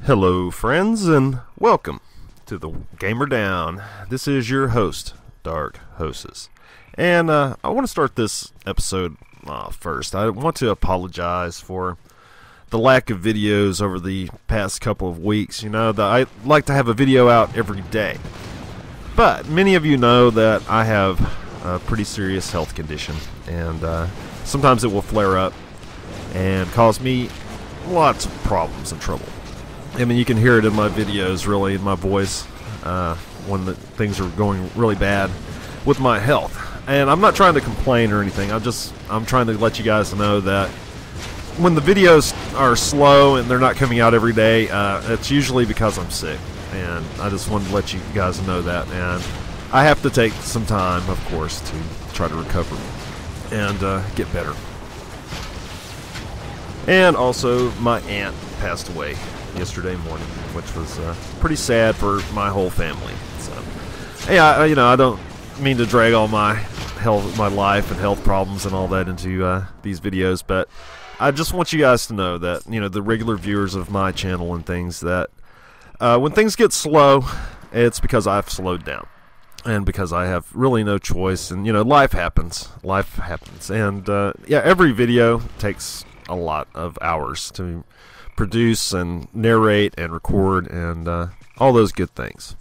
Hello friends, and welcome to the Gamer Down. This is your host, Dark Hostess. And I want to start this episode first. I want to apologize for the lack of videos over the past couple of weeks. You know, I like to have a video out every day. But many of you know that I have a pretty serious health condition, and sometimes it will flare up and cause me lots of problems and trouble. I mean, you can hear it in my videos, really, in my voice, when things are going really bad with my health. And I'm not trying to complain or anything. I'm trying to let you guys know that when the videos are slow and they're not coming out every day, it's usually because I'm sick. And I just wanted to let you guys know that. And I have to take some time, of course, to try to recover and get better. And also, my aunt passed away yesterday morning, which was pretty sad for my whole family. So, yeah, I don't mean to drag all my life and health problems and all that into these videos, but I just want you guys to know that, the regular viewers of my channel and things, that when things get slow, it's because I've slowed down, and because I have really no choice. And life happens, and yeah, every video takes a lot of hours to produce and narrate and record and all those good things.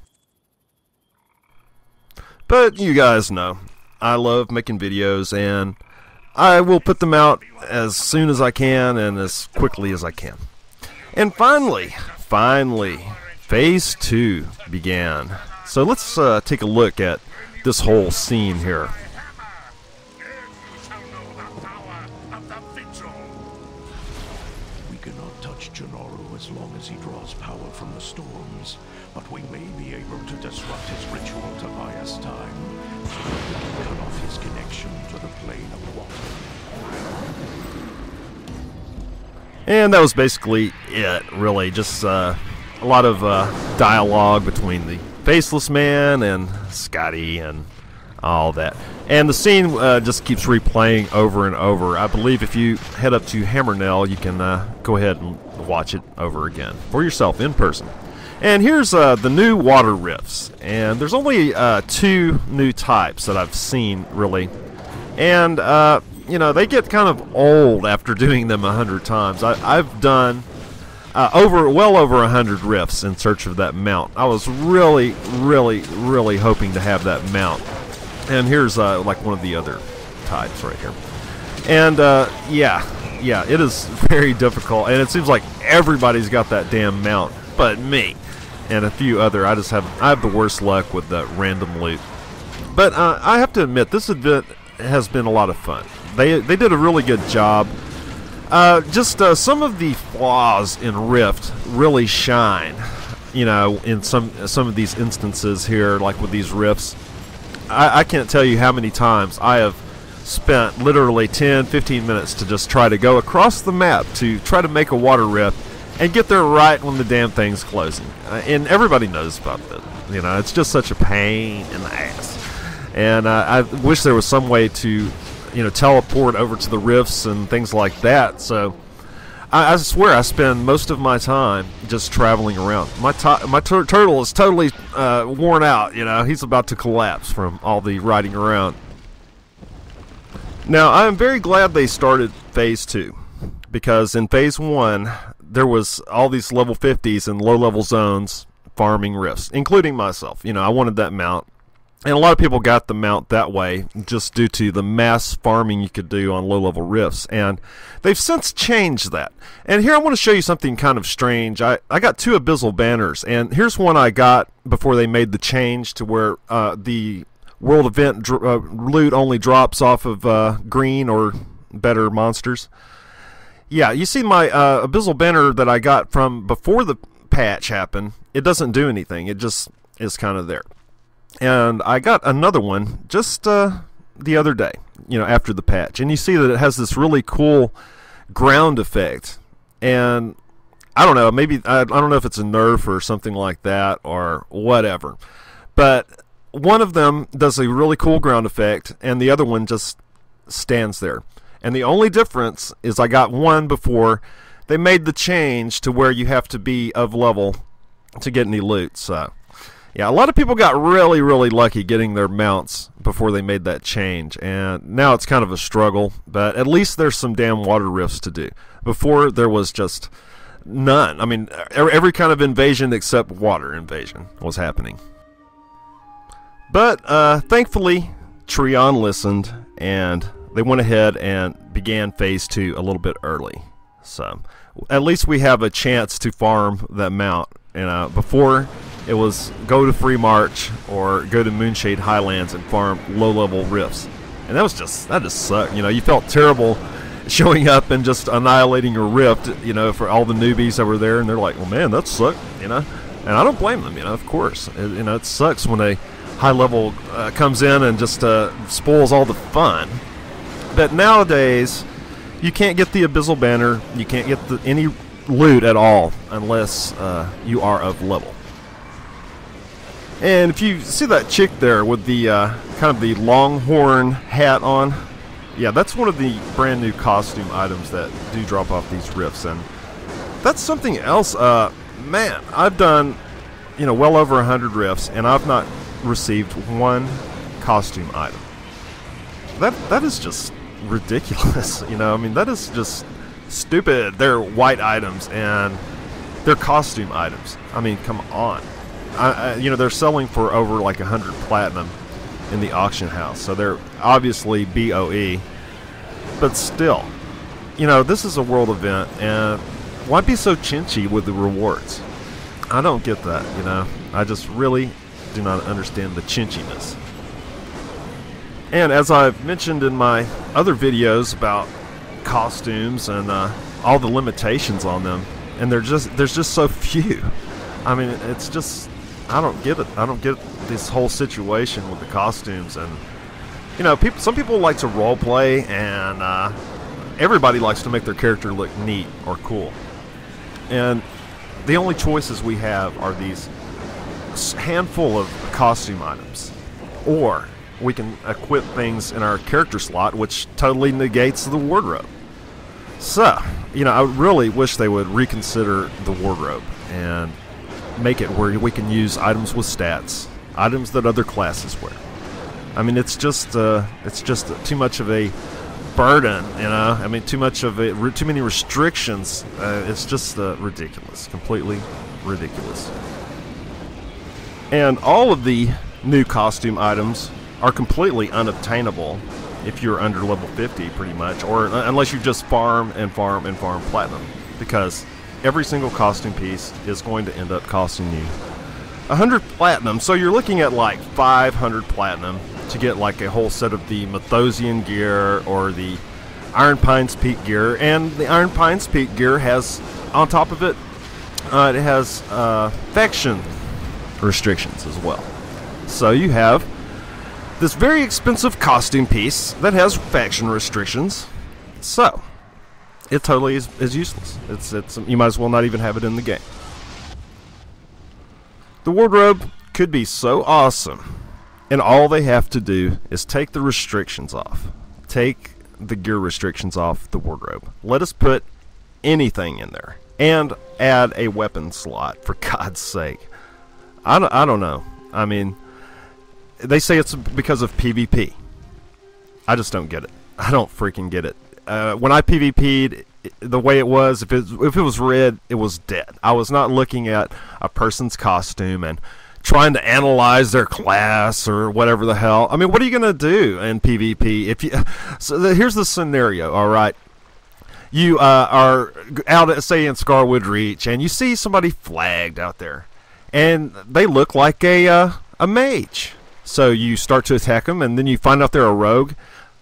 But you guys know I love making videos, and I will put them out as soon as I can and as quickly as I can. And finally, Phase 2 began. So let's take a look at this whole scene here. As long as he draws power from the storms, but we may be able to disrupt his ritual to buy us time, so that we can cut off his connection to the plane of water. And that was basically it, really. Just a lot of dialogue between the Faceless Man and Scotty and all that. And the scene just keeps replaying over and over. I believe if you head up to Hammernell, you can go ahead and watch it over again for yourself in person. And here's the new water rifts. And there's only 2 new types that I've seen, really. And, they get kind of old after doing them 100 times. I've done well over 100 rifts in search of that mount. I was really hoping to have that mount. And here's like one of the other types right here. And yeah, it is very difficult, and it seems like everybody's got that damn mount but me and a few other. I have the worst luck with the random loot. But I have to admit, this event has been a lot of fun. They did a really good job. Just some of the flaws in Rift really shine, in some of these instances here, like with these rifts. I can't tell you how many times I have spent literally 10-15 minutes to just try to go across the map to try to make a water rift and get there right when the damn thing's closing. And everybody knows about that. It's just such a pain in the ass. And I wish there was some way to, teleport over to the rifts and things like that. So I swear I spend most of my time just traveling around. My turtle is totally worn out. He's about to collapse from all the riding around. Now, I'm very glad they started Phase 2, because in Phase 1, there was all these level 50s and low-level zones farming rifts, including myself. I wanted that mount. And a lot of people got the mount that way just due to the mass farming you could do on low-level rifts. And they've since changed that. And here I want to show you something kind of strange. I got 2 abyssal banners, and here's one I got before they made the change to where the world event loot only drops off of green or better monsters. Yeah, you see my abyssal banner that I got from before the patch happened. It doesn't do anything. It just is kind of there. And I got another one just the other day, after the patch. And you see that it has this really cool ground effect. And I don't know, maybe I don't know if it's a nerf or something like that or whatever, but one of them does a really cool ground effect and the other one just stands there. And the only difference is I got one before they made the change to where you have to be of level to get any loot. So yeah, a lot of people got really, really lucky getting their mounts before they made that change, and now it's kind of a struggle, but at least there's some damn water rifts to do. Before, there was just none. I mean, every kind of invasion except water invasion was happening. But thankfully, Treon listened, and they went ahead and began Phase 2 a little bit early. So at least we have a chance to farm that mount. And before, it was go to Free March or go to Moonshade Highlands and farm low-level rifts. And that just sucked. You know, you felt terrible showing up and just annihilating your rift, you know, for all the newbies that were there. And they're like, well, man, that sucked, you know. And I don't blame them, you know, of course. You know, it sucks when a high level comes in and just spoils all the fun. But nowadays, you can't get the Abyssal Banner. You can't get any loot at all unless you are of level. And if you see that chick there with the kind of the longhorn hat on, yeah, that's one of the brand new costume items that do drop off these rifts. And that's something else. Man, I've done, you know, well over 100 rifts, and I've not received one costume item. That is just ridiculous. You know, I mean, that is just stupid. They're white items and they're costume items. I mean, come on. You know, they're selling for over like 100 platinum in the auction house, so they're obviously BOE. But still, you know, this is a world event, and why be so chinchy with the rewards? I don't get that. You know, I just really do not understand the chinchiness. And as I've mentioned in my other videos about costumes and all the limitations on them, and there's just so few. I mean, it's just, I don't get it. I don't get this whole situation with the costumes. And you know, some people like to role play, and everybody likes to make their character look neat or cool. And the only choices we have are these handful of costume items, or we can equip things in our character slot, which totally negates the wardrobe. So, you know, I really wish they would reconsider the wardrobe and make it where we can use items with stats, items that other classes wear. I mean, it's just too much of a burden, you know. I mean, too many restrictions. It's just ridiculous, completely ridiculous. And all of the new costume items are completely unobtainable if you're under level 50, pretty much, or unless you just farm and farm and farm platinum, because every single costume piece is going to end up costing you 100 platinum. So you're looking at like 500 platinum to get like a whole set of the Mathosian gear or the Iron Pines Peak gear. And the Iron Pines Peak gear has, on top of it, it has faction restrictions as well. So you have this very expensive costume piece that has faction restrictions. So it totally is useless. It's you might as well not even have it in the game. The wardrobe could be so awesome, and all they have to do is take the restrictions off. Take the gear restrictions off the wardrobe. Let us put anything in there, and add a weapon slot, for God's sake. I don't know. I mean, they say it's because of PvP. I just don't get it. I don't freaking get it. When I PvP'd, the way it was, if it was red, it was dead. I was not looking at a person's costume and trying to analyze their class or whatever the hell. I mean, what are you gonna do in PvP? Here's the scenario. All right, you are out at, say, in Scarwood Reach, and you see somebody flagged out there, and they look like a mage. So you start to attack them, and then you find out they're a rogue.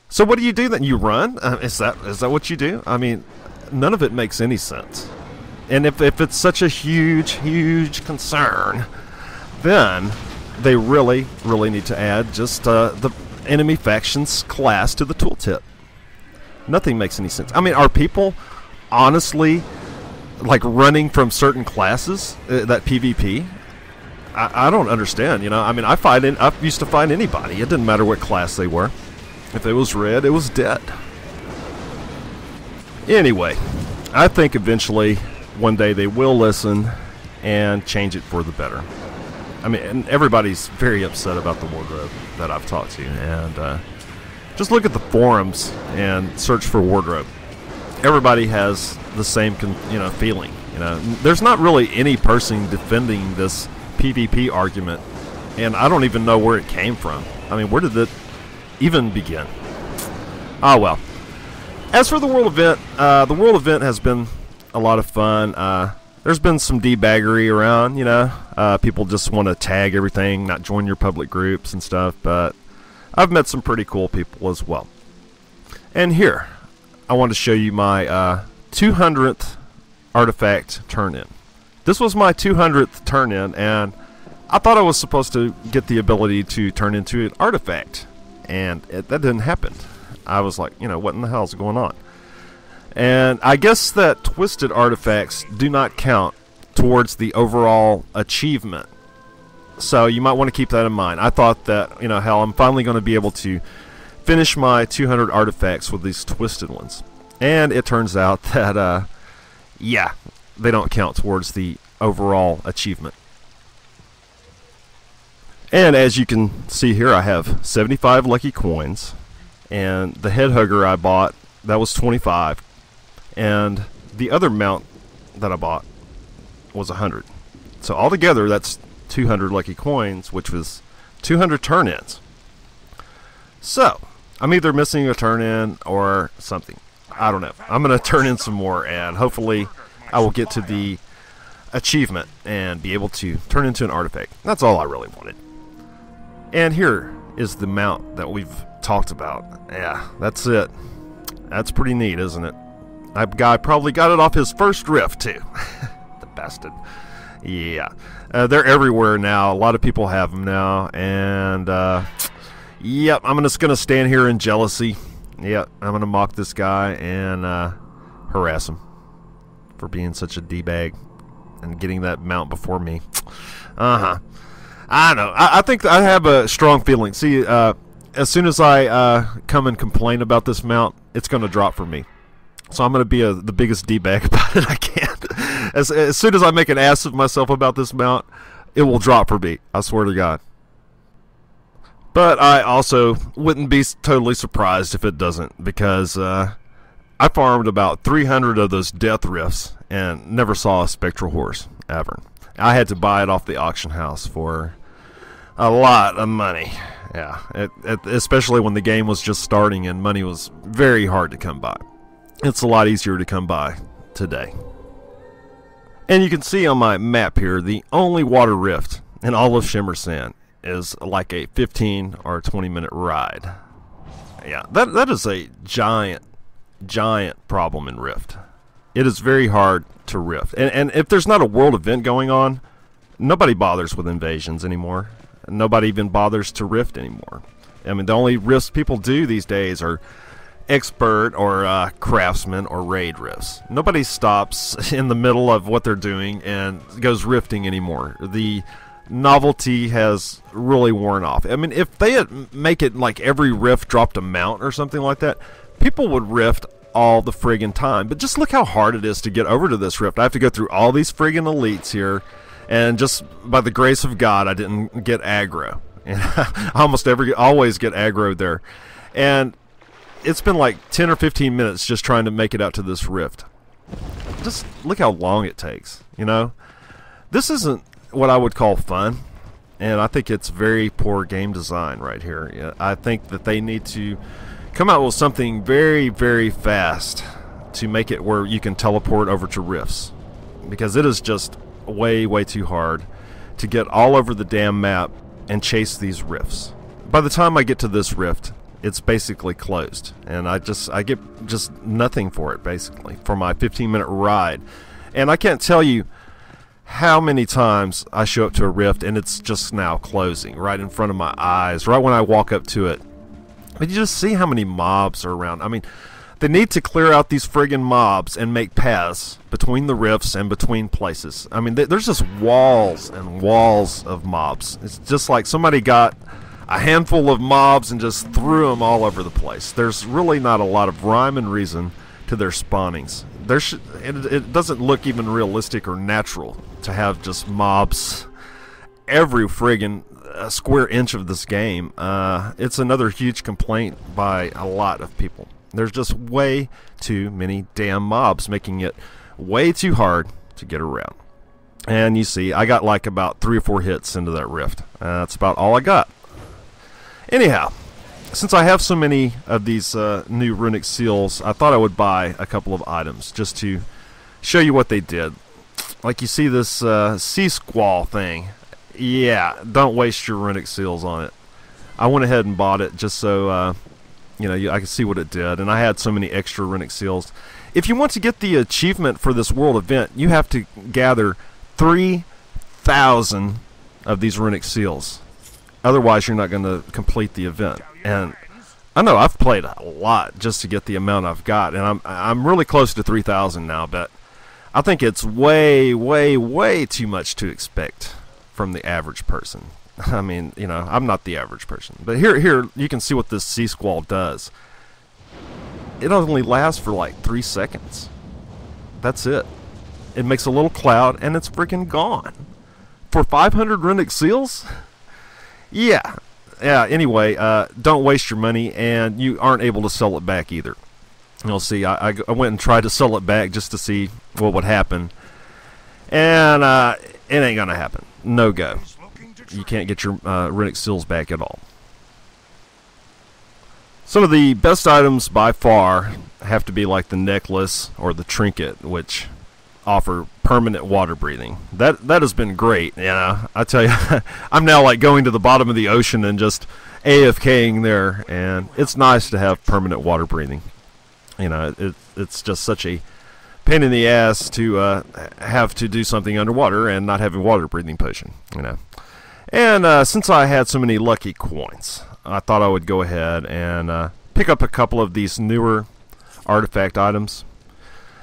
So what do you do then? You run? Is that what you do? I mean, none of it makes any sense. And if it's such a huge concern, then they really need to add just the enemy factions class to the tooltip. Nothing makes any sense. I mean, are people honestly like running from certain classes, that PvP. I don't understand, you know. I mean, I used to fight anybody. It didn't matter what class they were. If it was red, it was dead. Anyway, I think eventually, one day, they will listen and change it for the better. I mean, and everybody's very upset about the wardrobe that I've talked to. And just look at the forums and search for wardrobe. Everybody has the same, feeling. You know, there's not really any person defending this PvP argument, and I don't even know where it came from. I mean, where did it even begin? Ah, well. As for the world event has been a lot of fun. There's been some debaggery around, you know. People just want to tag everything, not join your public groups and stuff, but I've met some pretty cool people as well. And here, I want to show you my 200th artifact turn-in. This was my 200th turn-in, and I thought I was supposed to get the ability to turn into an artifact, and that didn't happen. I was like, you know, what in the hell is going on? And I guess that twisted artifacts do not count towards the overall achievement. So you might want to keep that in mind. I thought that, you know, hell, I'm finally going to be able to finish my 200 artifacts with these twisted ones. And it turns out that, yeah, they don't count towards the overall achievement. And as you can see here, I have 75 lucky coins. And the head hugger I bought, that was 25. And the other mount that I bought was 100. So altogether, that's 200 lucky coins, which was 200 turn-ins. So, I'm either missing a turn-in or something. I don't know. I'm going to turn in some more, and hopefully I will get to the achievement and be able to turn into an artifact. That's all I really wanted. And here is the mount that we've talked about. Yeah, that's it. That's pretty neat, isn't it? That guy probably got it off his first rift, too. The bastard. Yeah. They're everywhere now. A lot of people have them now. And, yep, I'm just going to stand here in jealousy. Yep, I'm going to mock this guy and harass him for being such a D-bag and getting that mount before me. Uh-huh. I know. I think I have a strong feeling. See, as soon as I come and complain about this mount, it's going to drop for me. So I'm going to be the biggest D-bag about it I can. As soon as I make an ass of myself about this mount, it will drop for me. I swear to God. But I also wouldn't be totally surprised if it doesn't, because I farmed about 300 of those death rifts and never saw a spectral horse, ever. I had to buy it off the auction house for a lot of money. Yeah, especially when the game was just starting and money was very hard to come by. It's a lot easier to come by today. And you can see on my map here, the only water rift in all of Shimmer Sand is like a 15 or 20 minute ride. Yeah, that is a giant problem in Rift. It is very hard to rift. And if there's not a world event going on, nobody bothers with invasions anymore. Nobody even bothers to rift anymore. I mean, the only rifts people do these days are expert or craftsman or raid rifts. Nobody stops in the middle of what they're doing and goes rifting anymore. The novelty has really worn off. I mean, if they make it like every rift dropped a mount or something like that, people would rift all the friggin' time. But just look how hard it is to get over to this rift. I have to go through all these friggin' elites here, and just by the grace of God, I didn't get aggro. And I always get aggroed there. And it's been like 10 or 15 minutes just trying to make it out to this rift. Just look how long it takes, you know? This isn't what I would call fun, and I think it's very poor game design right here. I think that they need to come out with something very, very fast to make it where you can teleport over to rifts, because it is just way, way too hard to get all over the damn map and chase these rifts. By the time I get to this rift, it's basically closed, and I get just nothing for it, basically, for my 15-minute ride. And I can't tell you how many times I show up to a rift and it's just now closing right in front of my eyes, right when I walk up to it. But you just see how many mobs are around. I mean, They need to clear out these friggin' mobs and make paths between the rifts and between places. I mean, there's just walls and walls of mobs. It's just like somebody got a handful of mobs and just threw them all over the place. There's really not a lot of rhyme and reason to their spawnings. It doesn't look even realistic or natural to have just mobs every friggin' square inch of this game. It's another huge complaint by a lot of people. There's just way too many damn mobs, making it way too hard to get around. And you see, I got like about 3 or 4 hits into that rift. That's about all I got. Anyhow, since I have so many of these new runic seals, I thought I would buy a couple of items just to show you what they did. Like you see this sea squall thing. Yeah, don't waste your runic seals on it. I went ahead and bought it just so I could see what it did, and I had so many extra runic seals. If you want to get the achievement for this world event, you have to gather 3,000 of these runic seals. Otherwise, you're not going to complete the event. And I know I've played a lot just to get the amount I've got, and I'm really close to 3,000 now, but I think it's way, way, way too much to expect from the average person. I mean, I'm not the average person. But here you can see what this sea squall does. It only lasts for like 3 seconds. That's it. It makes a little cloud and it's freaking gone. For 500 runic seals? Yeah. Anyway, don't waste your money, and you aren't able to sell it back either. You'll see, I went and tried to sell it back just to see what would happen. And it ain't gonna happen. No go. You can't get your runic seals back at all. Some of the best items by far have to be like the necklace or the trinket, which offer permanent water breathing. That has been great. I tell you, I'm now like going to the bottom of the ocean and just AFKing there, and it's nice to have permanent water breathing. It's just such a pain in the ass to have to do something underwater and not have a water breathing potion. And since I had so many lucky coins, I thought I would go ahead and pick up a couple of these newer artifact items.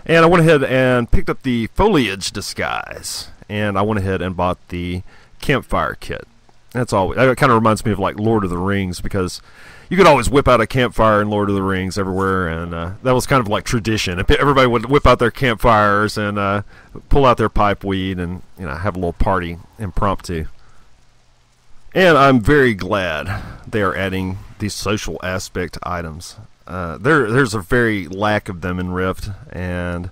And I went ahead and picked up the foliage disguise, and I went ahead and bought the campfire kit. That kind of reminds me of like Lord of the Rings, because you could always whip out a campfire in Lord of the Rings everywhere, and that was kind of like tradition. Everybody would whip out their campfires and pull out their pipe weed and have a little party impromptu. And I'm very glad they are adding these social aspect items. There's a very lack of them in Rift, and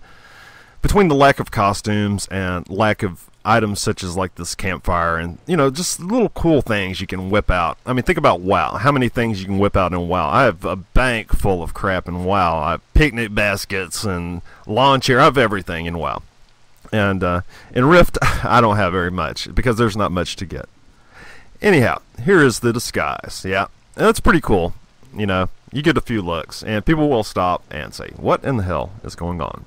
between the lack of costumes and lack of items such as like this campfire and just little cool things you can whip out. I mean, think about WoW. How many things you can whip out in WoW? I have a bank full of crap in WoW. I have picnic baskets and lawn chair. I have everything in WoW. And in Rift, I don't have very much because there's not much to get. Anyhow, here is the disguise. Yeah, and it's pretty cool. You get a few looks, and people will stop and say, "What in the hell is going on?"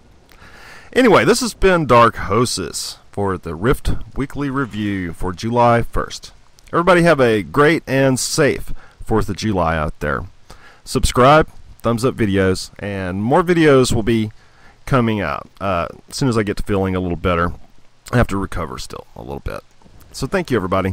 Anyway, this has been Dark Hosis for the Rift Weekly Review for July 1st. Everybody have a great and safe 4th of July out there. Subscribe, thumbs up videos, and more videos will be coming out as soon as I get to feeling a little better. I have to recover still a little bit. So thank you, everybody.